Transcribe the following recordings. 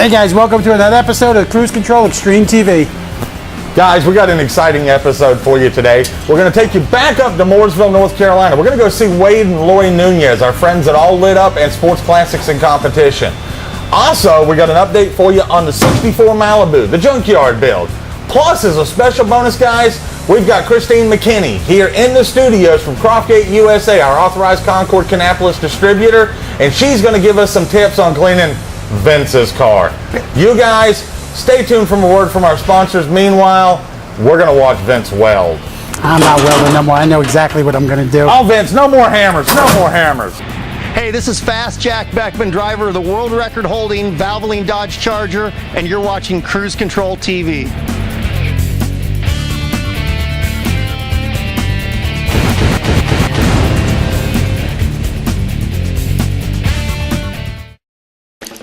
Hey guys, welcome to another episode of Cruise Control Xtreme TV. Guys, we got an exciting episode for you today. We're going to take you back up to Mooresville, North Carolina. We're going to go see Wade and Lori Nunez, our friends at All Lit Up and Sports Classics and Competition. Also, we got an update for you on the 64 Malibu, the junkyard build. Plus, as a special bonus, guys, we've got Christine McKinney here in the studios from Croftgate USA, our authorized Concord Kannapolis distributor, and she's going to give us some tips on cleaning Vince's car. You guys, stay tuned for a word from our sponsors. Meanwhile, we're going to watch Vince weld. I'm not welding no more. I know exactly what I'm going to do. Oh, Vince, no more hammers. No more hammers. Hey, this is Fast Jack Beckman, driver of the world record holding Valvoline Dodge Charger, and you're watching Cruise Control TV.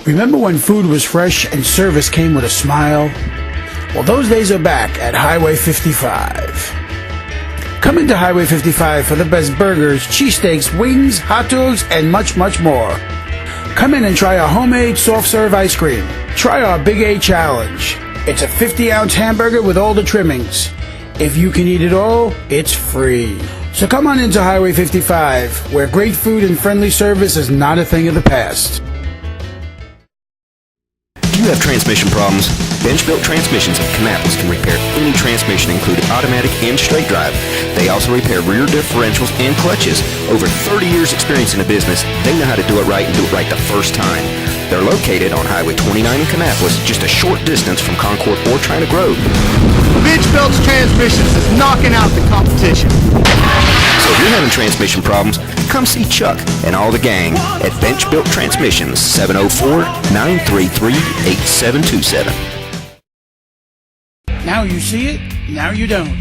Remember when food was fresh and service came with a smile? Well, those days are back at Highway 55. Come into Highway 55 for the best burgers, cheesesteaks, wings, hot dogs, and much, much more. Come in and try our homemade soft serve ice cream. Try our Big A Challenge. It's a 50-ounce hamburger with all the trimmings. If you can eat it all, it's free. So come on into Highway 55, where great food and friendly service is not a thing of the past. If you have transmission problems, bench-built transmissions of Kannapolis can repair any transmission, including automatic and straight drive. They also repair rear differentials and clutches. Over 30 years experience in the business, they know how to do it right and do it right the first time. They're located on Highway 29 in Kannapolis, just a short distance from Concord or China Grove. Bench Belts Transmissions is knocking out the competition. So if you're having transmission problems, come see Chuck and all the gang at Bench Built Transmissions, 704-933-8727. Now you see it, now you don't.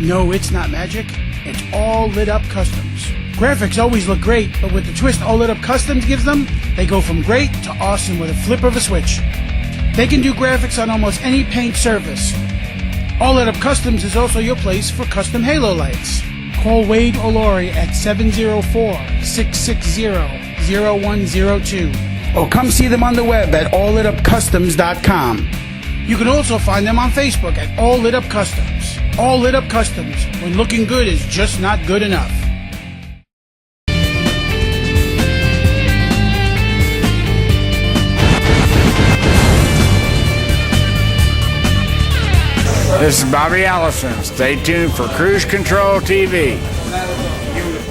No, it's not magic. It's All Lit Up Customs. Graphics always look great, but with the twist All Lit Up Customs gives them, they go from great to awesome with a flip of a switch. They can do graphics on almost any paint surface. All Lit Up Customs is also your place for custom halo lights. Call Wade or Lori at 704-660-0102. Or come see them on the web at alllitupcustoms.com. You can also find them on Facebook at All Lit Up Customs. All Lit Up Customs, when looking good is just not good enough. This is Bobby Allison. Stay tuned for Cruise Control TV.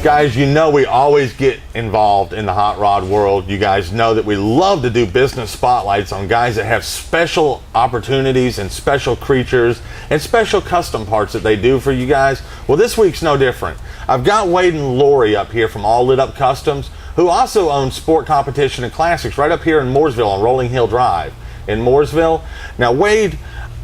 Guys, you know we always get involved in the hot rod world. You guys know that we love to do business spotlights on guys that have special opportunities and special creatures and special custom parts that they do for you guys. Well, this week's no different. I've got Wade and Lori up here from All Lit Up Customs, who also own Sport Competition and Classics right up here in Mooresville on Rolling Hill Drive in Mooresville. Now, Wade,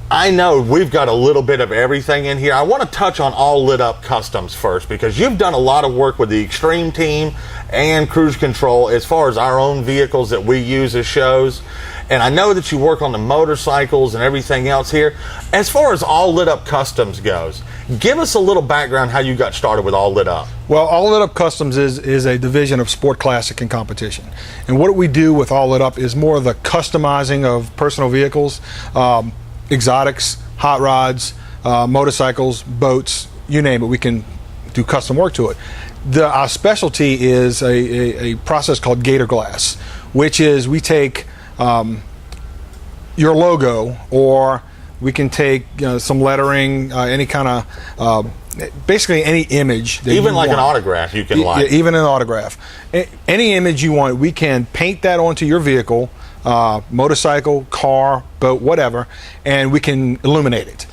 I know we've got a little bit of everything in here. I want to touch on All Lit Up Customs first, because you've done a lot of work with the Xtreme team and Cruise Control as far as our own vehicles that we use as shows. And I know that you work on the motorcycles and everything else here. As far as All Lit Up Customs goes, give us a little background how you got started with All Lit Up. Well, All Lit Up Customs is a division of Sport Classic and Competition. And what we do with All Lit Up is more of the customizing of personal vehicles, exotics, hot rods, motorcycles, boats, you name it. We can do custom work to it. Our specialty is a process called Gator Glass, which is we take your logo, or we can take some lettering, any kind of basically any image that even you like want. An autograph you can like. Yeah, even an autograph. Any image you want, we can paint that onto your vehicle, motorcycle, car, boat, whatever, and we can illuminate it.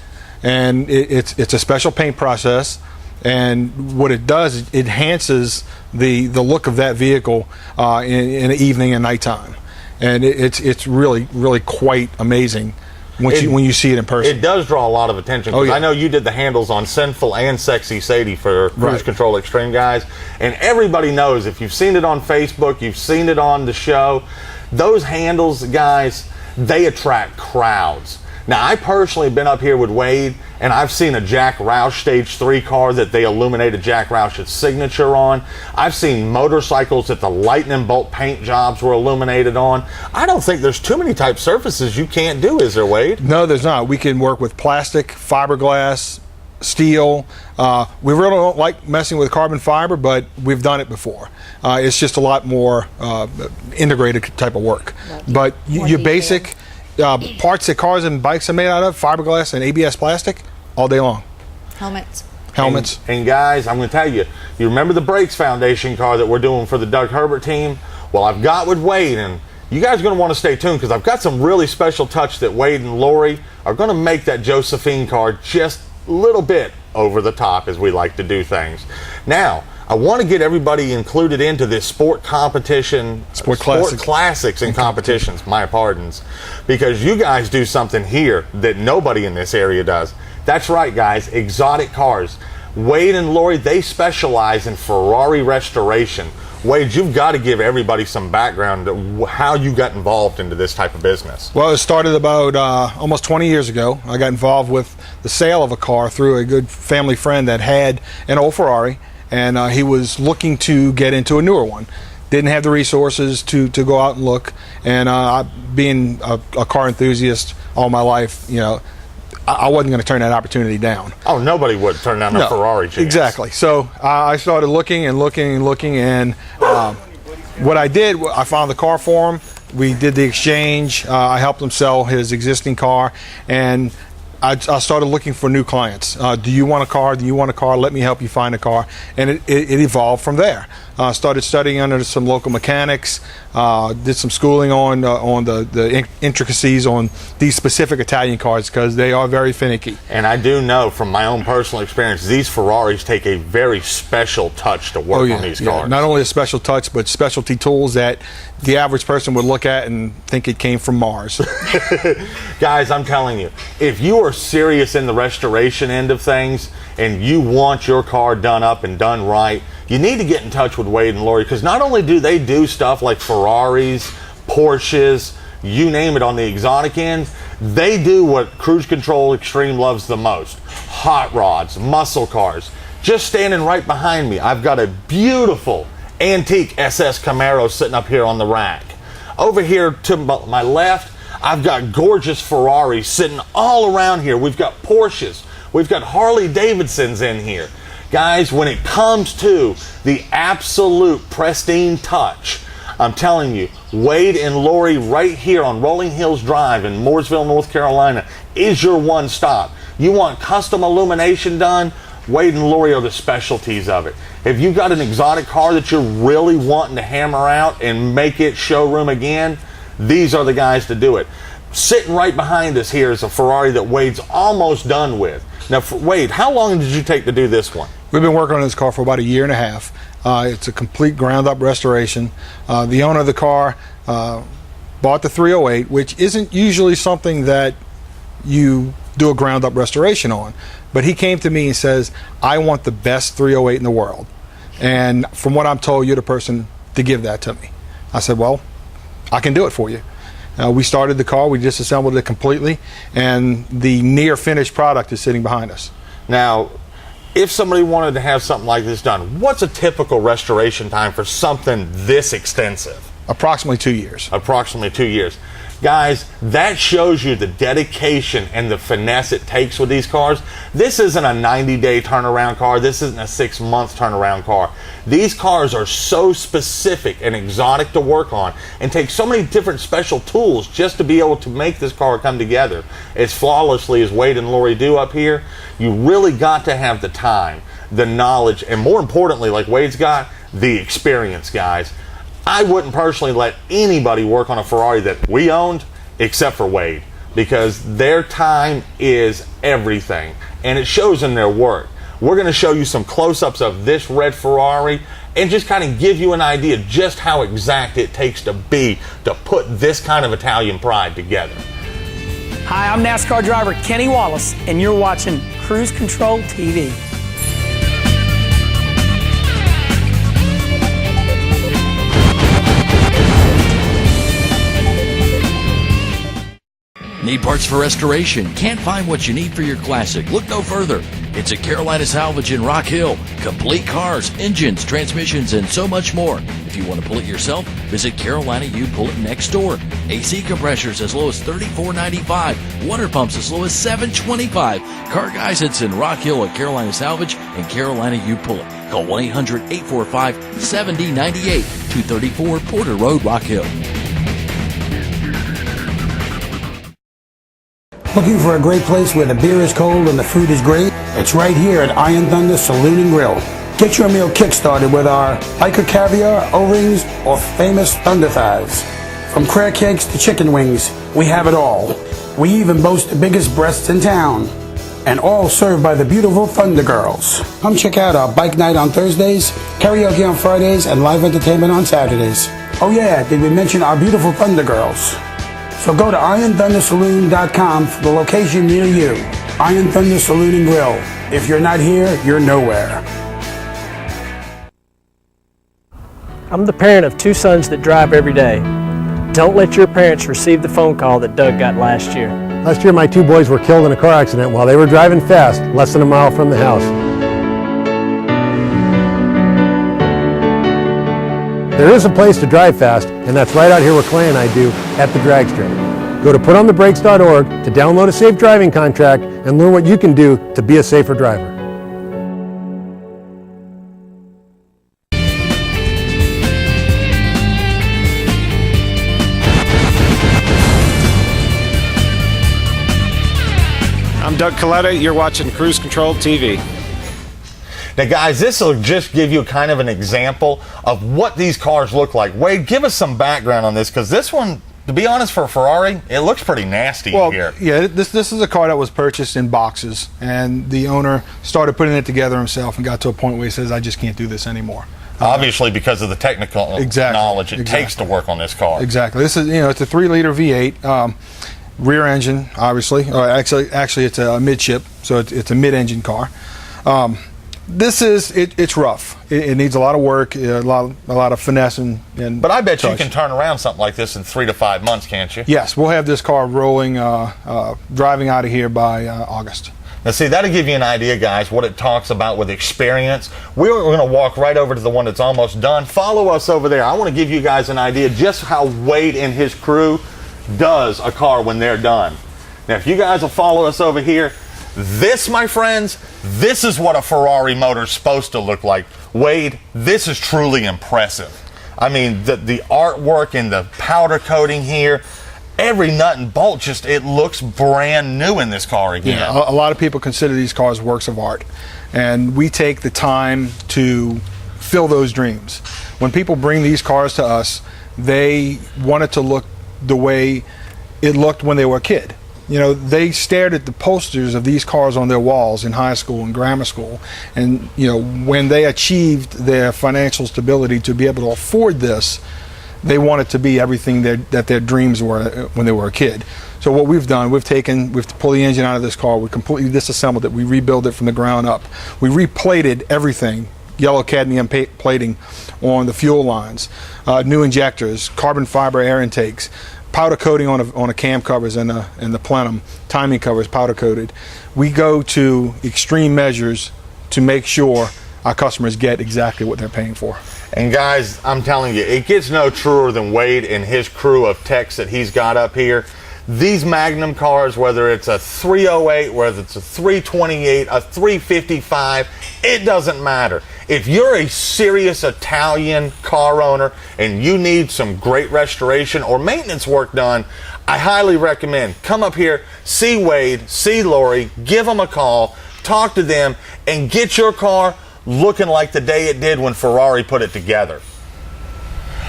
And it's a special paint process, and what it does, it enhances the look of that vehicle in the evening and nighttime. And it's really quite amazing when you see it in person. It does draw a lot of attention. Oh, yeah. I know you did the handles on Sinful and Sexy Sadie for Cruise Right. Control Xtreme, guys. And everybody knows, if you've seen it on Facebook, you've seen it on the show, those handles, guys, they attract crowds. Now, I personally have been up here with Wade, and I've seen a Jack Roush Stage 3 car that they illuminated Jack Roush's signature on. I've seen motorcycles that the lightning bolt paint jobs were illuminated on. I don't think there's too many type surfaces you can't do, is there, Wade? No, there's not. We can work with plastic, fiberglass, steel. We really don't like messing with carbon fiber, but we've done it before. It's just a lot more integrated type of work. But your basic parts that cars and bikes are made out of, fiberglass and ABS plastic, all day long. Helmets. And guys, I'm going to tell you, you remember the Brakes Foundation car that we're doing for the Doug Herbert team? Well, I've got with Wade, and you guys are going to want to stay tuned because I've got some really special touch that Wade and Lori are going to make that Josephine car just a little bit over the top, as we like to do things. Now, I want to get everybody included into this sport competition, sport classics and competitions, my pardons, because you guys do something here that nobody in this area does. That's right, guys, exotic cars. Wade and Lori, they specialize in Ferrari restoration. Wade, you've got to give everybody some background to how you got involved into this type of business. Well, it started about almost 20 years ago. I got involved with the sale of a car through a good family friend that had an old Ferrari, and he was looking to get into a newer one. Didn't have the resources to go out and look, and being a car enthusiast all my life, you know, I wasn't going to turn that opportunity down. Oh, nobody would turn down a Ferrari chance. Exactly. So I started looking, and what I did, I found the car for him. We did the exchange. I helped him sell his existing car, and I started looking for new clients. Do you want a car? Do you want a car? Let me help you find a car. And it evolved from there. Started studying under some local mechanics, did some schooling on the intricacies on these specific Italian cars because they are very finicky. And I do know from my own personal experience, these Ferraris take a very special touch to work on these cars. Not only a special touch, but specialty tools that the average person would look at and think it came from Mars. Guys, I'm telling you, if you are serious in the restoration end of things and you want your car done up and done right, you need to get in touch with Wade and Lori, because not only do they do stuff like Ferraris, Porsches, you name it on the exotic end, they do what Cruise Control Xtreme loves the most: hot rods, muscle cars. Just standing right behind me, I've got a beautiful antique SS Camaro sitting up here on the rack. Over here to my left, I've got gorgeous Ferraris sitting all around here. We've got Porsches. We've got Harley Davidsons in here. Guys, when it comes to the absolute pristine touch, I'm telling you, Wade and Lori right here on Rolling Hills Drive in Mooresville, North Carolina is your one stop. You want custom illumination done? Wade and Lori are the specialties of it. If you've got an exotic car that you're really wanting to hammer out and make it showroom again, these are the guys to do it. Sitting right behind us here is a Ferrari that Wade's almost done with. Now, Wade, how long did you take to do this one? We've been working on this car for about 1.5 years. It's a complete ground-up restoration. The owner of the car bought the 308, which isn't usually something that you do a ground-up restoration on. But he came to me and says, I want the best 308 in the world. And from what I'm told, you're the person to give that to me. I said, well, I can do it for you. We started the car, we disassembled it completely, and the near finished product is sitting behind us. Now, if somebody wanted to have something like this done, what's a typical restoration time for something this extensive? Approximately 2 years. Approximately 2 years. Guys, that shows you the dedication and the finesse it takes with these cars. This isn't a 90-day turnaround car. This isn't a 6-month turnaround car. These cars are so specific and exotic to work on and take so many different special tools just to be able to make this car come together as flawlessly as Wade and Lori do up here. You really got to have the time, the knowledge, and more importantly, like Wade's got, the experience, guys. I wouldn't personally let anybody work on a Ferrari that we owned except for Wade, because their time is everything and it shows in their work. We're going to show you some close-ups of this red Ferrari and just kind of give you an idea just how exact it takes to be to put this kind of Italian pride together. Hi, I'm NASCAR driver Kenny Wallace, and you're watching Cruise Control TV. Need parts for restoration? Can't find what you need for your classic? Look no further. It's at Carolina Salvage in Rock Hill. Complete cars, engines, transmissions, and so much more. If you want to pull it yourself, visit Carolina U Pull It next door. AC compressors as low as $34.95. Water pumps as low as $7.25. Car guys, it's in Rock Hill at Carolina Salvage and Carolina U Pull It. Call 1-845-7098. 234 Porter Road, Rock Hill. Looking for a great place where the beer is cold and the food is great? It's right here at Iron Thunder Saloon and Grill. Get your meal kick-started with our Hiker Caviar, O-Rings, or famous Thunder Thighs. From crab cakes to chicken wings, we have it all. We even boast the biggest breasts in town. And all served by the beautiful Thunder Girls. Come check out our bike night on Thursdays, karaoke on Fridays, and live entertainment on Saturdays. Oh yeah, did we mention our beautiful Thunder Girls? So go to IronThunderSaloon.com for the location near you. Iron Thunder Saloon and Grill. If you're not here, you're nowhere. I'm the parent of 2 sons that drive every day. Don't let your parents receive the phone call that Doug got last year. Last year, my 2 boys were killed in a car accident while they were driving fast, less than a mile from the house. There is a place to drive fast, and that's right out here where Clay and I do at the drag strip. Go to putonthebrakes.org to download a safe driving contract and learn what you can do to be a safer driver. I'm Doug Coletta. You're watching Cruise Control TV. Now, guys, this will just give you kind of an example of what these cars look like. Wade, give us some background on this, because this one, to be honest, for a Ferrari, it looks pretty nasty here. Yeah, this is a car that was purchased in boxes, and the owner started putting it together himself and got to a point where he says, I just can't do this anymore. Obviously, because of the technical knowledge it takes to work on this car. Exactly. This is, it's a 3-liter V8. Rear engine, obviously. Actually, it's a midship, so it's a mid-engine car. It's rough. It needs a lot of work, a lot of finesse and But I bet you can turn around something like this in 3 to 5 months, can't you? Yes, we'll have this car rolling, driving out of here by August. Now, see, that'll give you an idea, guys, what it talks about with experience. We're going to walk right over to the one that's almost done. Follow us over there. I want to give you guys an idea just how Wade and his crew does a car when they're done. Now, if you guys will follow us over here, this, my friends, this is what a Ferrari motor is supposed to look like. Wade, this is truly impressive. I mean, the artwork and the powder coating here, every nut and bolt, it looks brand new in this car again. Yeah, a lot of people consider these cars works of art, and we take the time to fill those dreams. When people bring these cars to us, they want it to look the way it looked when they were a kid. They stared at the posters of these cars on their walls in high school and grammar school, and when they achieved their financial stability to be able to afford this, they want it to be everything that their dreams were when they were a kid. So what we've done, we've pulled the engine out of this car, we completely disassembled it, we rebuilt it from the ground up, we replated everything, yellow cadmium plating on the fuel lines, new injectors, carbon fiber air intakes, powder coating on a cam covers and the plenum, timing covers powder coated. We go to extreme measures to make sure our customers get exactly what they're paying for. And guys, I'm telling you, it gets no truer than Wade and his crew of techs that he's got up here. These Magnum cars, whether it's a 308, whether it's a 328, a 355, it doesn't matter. If you're a serious Italian car owner and you need some great restoration or maintenance work done, I highly recommend come up here, see Wade, see Lori, give them a call, talk to them, and get your car looking like the day it did when Ferrari put it together.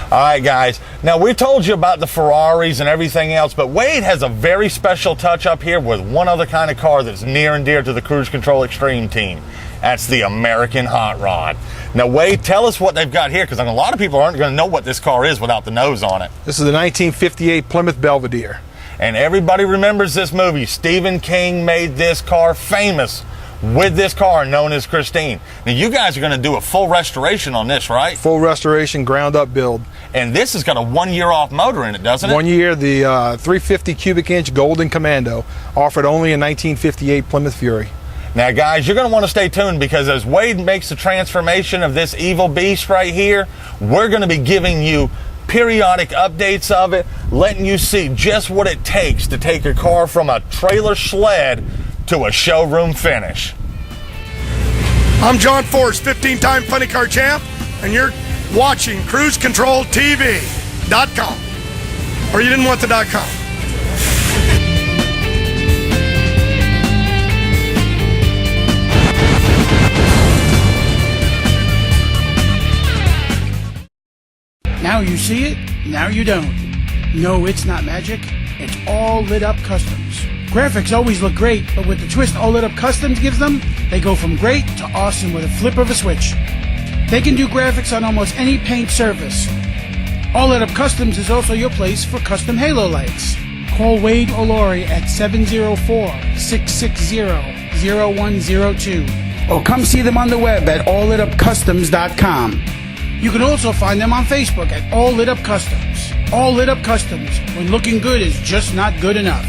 All right, guys. Now, we told you about the Ferraris and everything else, but Wade has a very special touch up here with one other kind of car that's near and dear to the Cruise Control Xtreme team. That's the American Hot Rod. Now, Wade, tell us what they've got here, because a lot of people aren't going to know what this car is without the nose on it. This is the 1958 Plymouth Belvedere. And everybody remembers this movie. Stephen King made this car famous with this car known as Christine. Now, you guys are going to do a full restoration on this, right? Full restoration, ground up build. And this has got a 1 year off motor in it, doesn't it? 1 year, the 350 cubic inch Golden Commando, offered only in 1958 Plymouth Fury. Now, guys, you're going to want to stay tuned, because as Wade makes the transformation of this evil beast right here, we're going to be giving you periodic updates of it, letting you see just what it takes to take your car from a trailer sled to a showroom finish. I'm John Force, 15-time funny car champ, and you're watching CruiseControlTV.com. Or you didn't want the .com. Now you see it, now you don't. No, it's not magic. It's all lit up customs. Graphics always look great, but with the twist All Lit Up Customs gives them, they go from great to awesome with a flip of a switch. They can do graphics on almost any paint surface. All Lit Up Customs is also your place for custom halo lights. Call Wade or Lori at 704-660-0102. Or come see them on the web at allitupcustoms.com. You can also find them on Facebook at All Lit Up Customs. All Lit Up Customs, when looking good is just not good enough.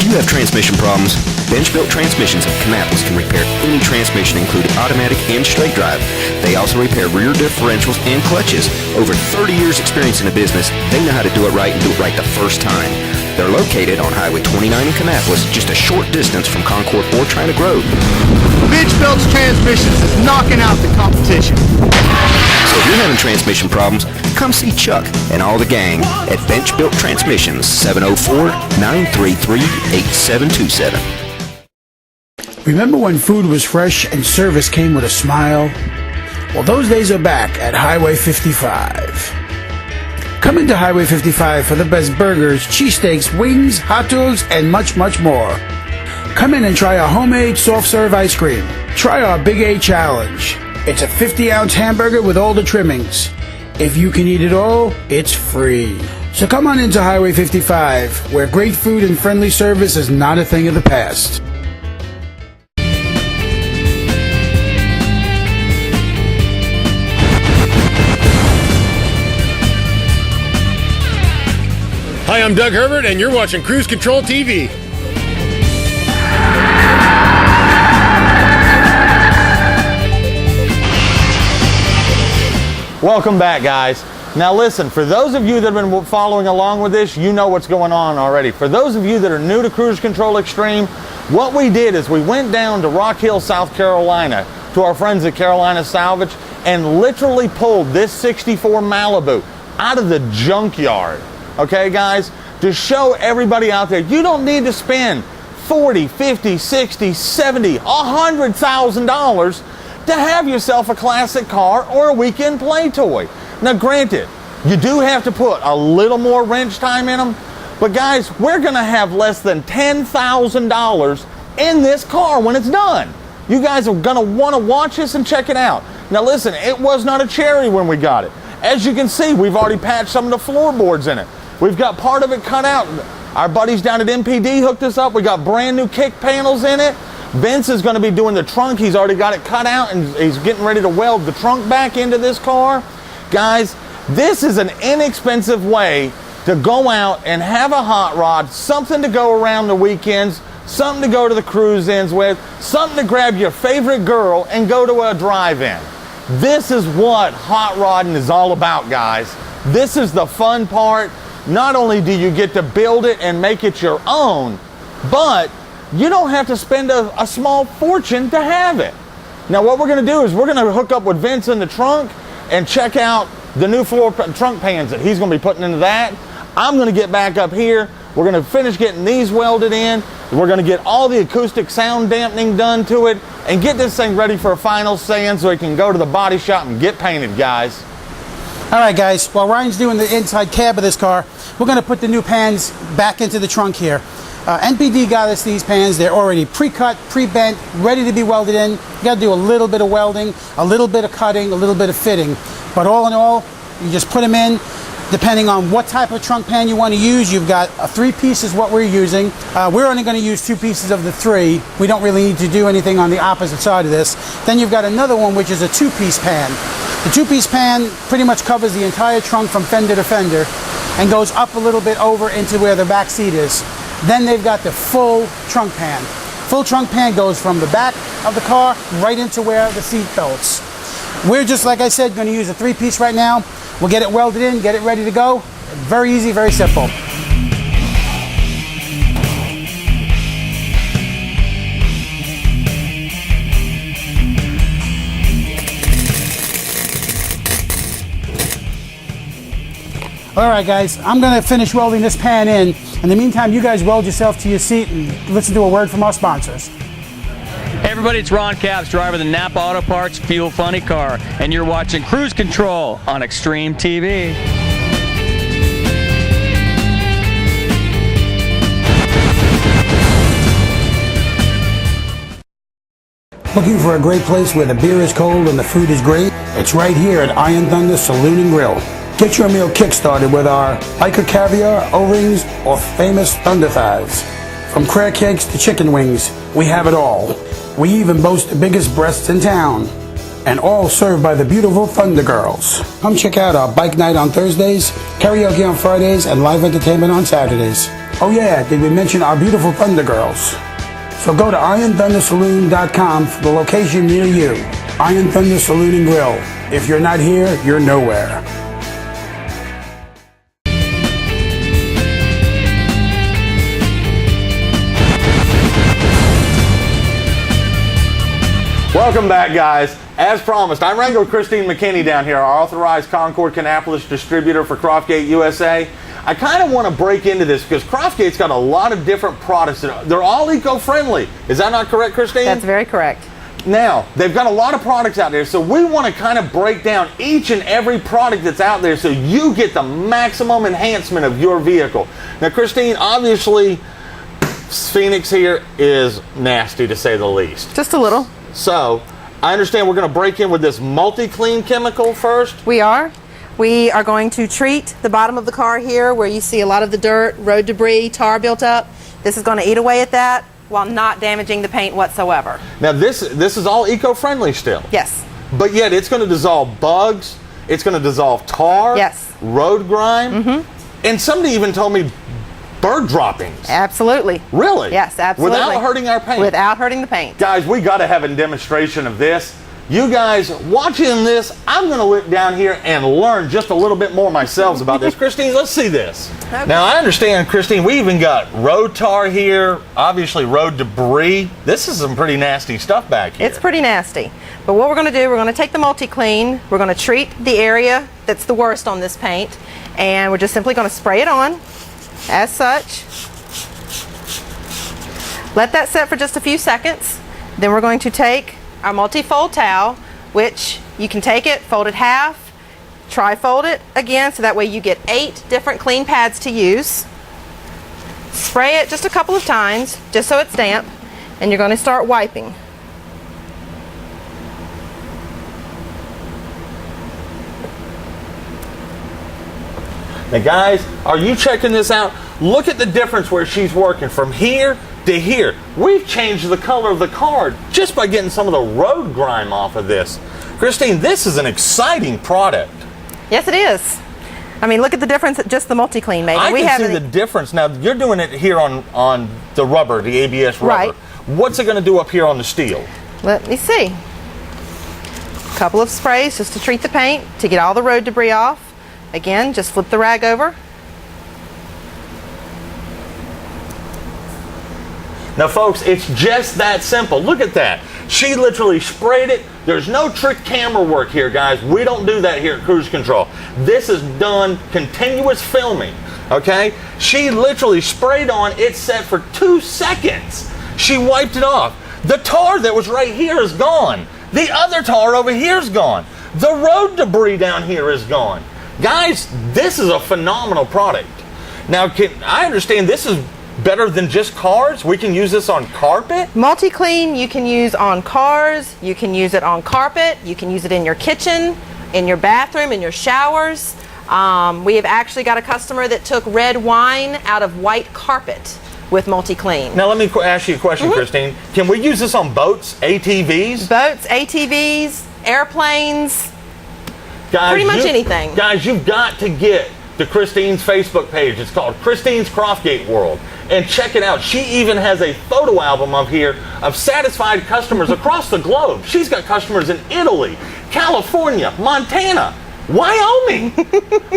Do you have transmission problems? Bench-built transmissions of Kannapolis can repair any transmission, including automatic and straight drive. They also repair rear differentials and clutches. Over 30 years experience in the business, they know how to do it right and do it right the first time. They're located on Highway 29 in Kannapolis, just a short distance from Concord or China Grove. Bench-built transmissions is knocking out the competition. So if you're having transmission problems, come see Chuck and all the gang at Bench Built Transmissions, 704-933-8727. Remember when food was fresh and service came with a smile? Well, those days are back at Highway 55. Come into Highway 55 for the best burgers, cheesesteaks, wings, hot dogs, and much, much more. Come in and try our homemade soft-serve ice cream. Try our Big A Challenge. It's a 50-ounce hamburger with all the trimmings. If you can eat it all, it's free. So come on into Highway 55, where great food and friendly service is not a thing of the past. Hi, I'm Doug Herbert, and you're watching Cruise Control TV. Welcome back, guys. Now listen, for those of you that have been following along with this, you know what's going on already. For those of you that are new to Cruise Control Xtreme, what we did is we went down to Rock Hill, South Carolina, to our friends at Carolina Salvage, and literally pulled this 64 Malibu out of the junkyard. Okay, guys, to show everybody out there, you don't need to spend $40, $50, $60, $70, $100,000 to have yourself a classic car or a weekend play toy. Now, granted, you do have to put a little more wrench time in them, but guys, we're going to have less than $10,000 in this car when it's done. You guys are going to want to watch this and check it out. Now, listen, it was not a cherry when we got it. As you can see, we've already patched some of the floorboards in it. We've got part of it cut out. Our buddies down at MPD hooked us up. We got brand new kick panels in it. Vince is going to be doing the trunk. He's already got it cut out, and he's getting ready to weld the trunk back into this car. Guys, this is an inexpensive way to go out and have a hot rod, something to go around the weekends, something to go to the cruise-ins with, something to grab your favorite girl and go to a drive-in. This is what hot rodding is all about, guys. This is the fun part. Not only do you get to build it and make it your own, but you don't have to spend a small fortune to have it. Now, what we're going to do is we're going to hook up with Vince in the trunk and check out the new trunk pans that he's going to be putting into that. I'm going to get back up here. We're going to finish getting these welded in. We're going to get all the acoustic sound dampening done to it and get this thing ready for a final sand so it can go to the body shop and get painted, guys. All right, guys, while Ryan's doing the inside cab of this car, we're going to put the new pans back into the trunk here. NPD got us these pans. They're already pre-cut, pre-bent, ready to be welded in. You got to do a little bit of welding, a little bit of cutting, a little bit of fitting. But all in all, you just put them in, Depending on what type of trunk pan you want to use, you've got a 3-piece is what we're using. We're only going to use 2 pieces of the 3. We don't really need to do anything on the opposite side of this. Then you've got another one which is a 2-piece pan. The 2-piece pan pretty much covers the entire trunk from fender to fender and goes up a little bit over into where the back seat is. Then they've got the full trunk pan. Full trunk pan goes from the back of the car right into where the seat belts. We're just, like I said, going to use a 3-piece right now. We'll get it welded in, get it ready to go. Very easy, very simple. All right, guys, I'm going to finish welding this pan in. In the meantime, you guys weld yourself to your seat and listen to a word from our sponsors. Hey everybody, it's Ron Capps, driver of the Napa Auto Parts Fuel Funny Car, and you're watching Cruise Control on Xtreme TV. Looking for a great place where the beer is cold and the food is great? It's right here at Iron Thunder Saloon and Grill. Get your meal kick-started with our Hiker Caviar, O-Rings, or famous Thunder Thighs. From crab cakes to chicken wings, we have it all. We even boast the biggest breasts in town. And all served by the beautiful Thunder Girls. Come check out our bike night on Thursdays, karaoke on Fridays, and live entertainment on Saturdays. Oh yeah, did we mention our beautiful Thunder Girls? So go to IronThunderSaloon.com for the location near you. Iron Thunder Saloon and Grill. If you're not here, you're nowhere. Welcome back, guys. As promised, I'm Wrangler Christine McKinney down here, our authorized Concord Kannapolis distributor for Croftgate USA. I kind of want to break into this because Croftgate's got a lot of different products. They're all eco-friendly. Is that not correct, Christine? That's very correct. Now, they've got a lot of products out there, so we want to kind of break down each and every product that's out there so you get the maximum enhancement of your vehicle. Now, Christine, obviously, Phoenix here is nasty to say the least. Just a little. So, I understand we're going to break in with this multi-clean chemical first? We are. We are going to treat the bottom of the car here where you see a lot of the dirt, road debris, tar built up. This is going to eat away at that while not damaging the paint whatsoever. Now this is all eco-friendly still? Yes. But yet it's going to dissolve bugs, it's going to dissolve tar, yes, road grime, and somebody even told me bird droppings. Absolutely. Really? Yes, absolutely. Without hurting our paint? Without hurting the paint. Guys, we got to have a demonstration of this. You guys watching this, I'm going to look down here and learn just a little bit more myself about this. Christine, let's see this. Okay. Now, I understand, Christine, we even got road tar here, obviously road debris. This is some pretty nasty stuff back here. It's pretty nasty. But what we're going to do, we're going to take the multi-clean, we're going to treat the area that's the worst on this paint, and we're just simply going to spray it on as such. Let that set for just a few seconds. Then we're going to take our multi-fold towel, which you can take it, fold it half, tri-fold it again, so that way you get 8 different clean pads to use. Spray it just a couple of times, just so it's damp, and you're going to start wiping. Now guys, are you checking this out? Look at the difference where she's working from here to here. We've changed the color of the car just by getting some of the road grime off of this. Christine, this is an exciting product. Yes, it is. I mean, look at the difference that just the multi-clean made. I can see the difference. Now, you're doing it here on the rubber, the ABS rubber. Right. What's it going to do up here on the steel? Let me see. A couple of sprays just to treat the paint, to get all the road debris off. Again, just flip the rag over. Now folks, it's just that simple. Look at that. She literally sprayed it. There's no trick camera work here, guys. We don't do that here at Cruise Control. This is done continuous filming, okay? She literally sprayed on, it's set for 2 seconds. She wiped it off. The tar that was right here is gone. The other tar over here is gone. The road debris down here is gone. Guys, this is a phenomenal product. Now, I understand this is better than just cars. We can use this on carpet. Multi-clean you can use on cars, you can use it on carpet, you can use it in your kitchen, in your bathroom, in your showers. We have actually got a customer that took red wine out of white carpet with multi-clean. Now let me ask you a question, Christine. Can we use this on boats, ATVs? Boats, ATVs, airplanes, guys, pretty much anything. Guys, you've got to get to Christine's Facebook page. It's called Christine's Croftgate World. And check it out. She even has a photo album of here of satisfied customers across the globe. She's got customers in Italy, California, Montana, Wyoming.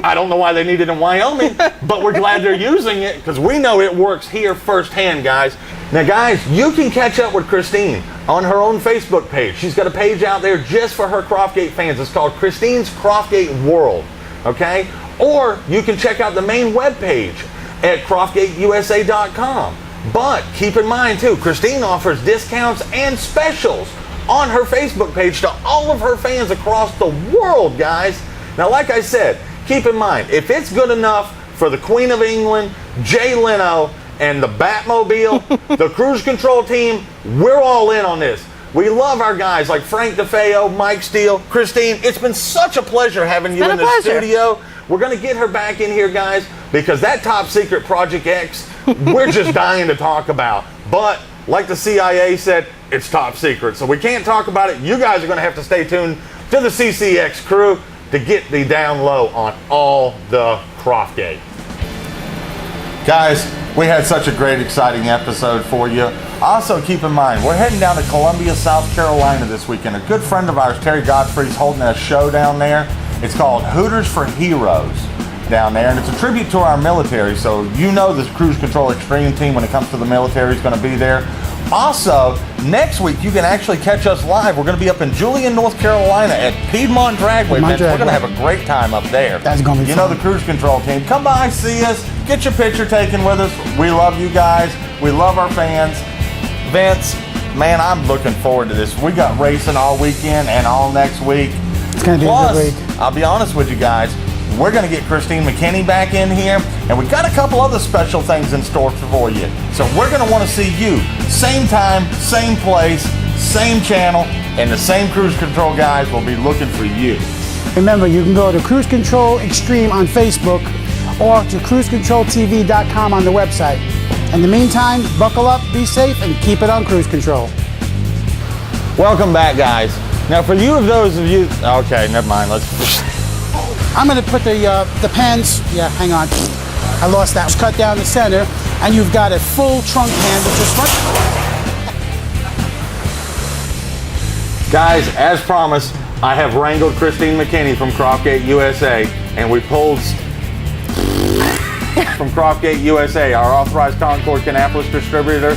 I don't know why they need it in Wyoming, but we're glad they're using it because we know it works here firsthand, guys. Now, guys, you can catch up with Christine on her own Facebook page. She's got a page out there just for her Croftgate fans. It's called Christine's Croftgate World, okay? Or you can check out the main webpage at CroftgateUSA.com. But keep in mind, too, Christine offers discounts and specials on her Facebook page to all of her fans across the world, guys. Now, like I said, keep in mind, if it's good enough for the Queen of England, Jay Leno, and the Batmobile, the Cruise Control team, we're all in on this. We love our guys like Frank DeFeo, Mike Steele, Christine. It's been such a pleasure having you in the studio. We're going to get her back in here, guys, because that top secret Project X, we're just dying to talk about. But like the CIA said, it's top secret, so we can't talk about it. You guys are going to have to stay tuned to the CCX crew to get the down low on all the Croftgate. Guys, we had such a great, exciting episode for you. Also, keep in mind, we're heading down to Columbia, South Carolina this weekend. A good friend of ours, Terry Godfrey's holding a show down there. It's called Hooters for Heroes down there, and it's a tribute to our military. So you know this Cruise Control Xtreme team when it comes to the military is going to be there. Also, next week you can actually catch us live. We're going to be up in Julian, North Carolina at Piedmont Dragway. We're going to have a great time up there. That's going to be fun. You know the Cruise Control team. Come by, see us, get your picture taken with us. We love you guys. We love our fans. Vince, man, I'm looking forward to this. We got racing all weekend and all next week. It's going to be a good week. I'll be honest with you guys, we're going to get Christine McKinney back in here, and we've got a couple other special things in store for you. So we're going to want to see you. Same time, same place, same channel, and the same Cruise Control guys will be looking for you. Remember, you can go to Cruise Control Xtreme on Facebook or to CruiseControlTV.com on the website. In the meantime, buckle up, be safe, and keep it on Cruise Control. Welcome back, guys. Now, for you, those of you, okay, never mind. I'm going to put the pens. Yeah, hang on. I lost that. Just cut down the center, and you've got a full trunk handle. Guys, as promised, I have wrangled Christine McKinney from Croftgate USA, and we pulled from Croftgate USA, our authorized Concord Kannapolis distributor.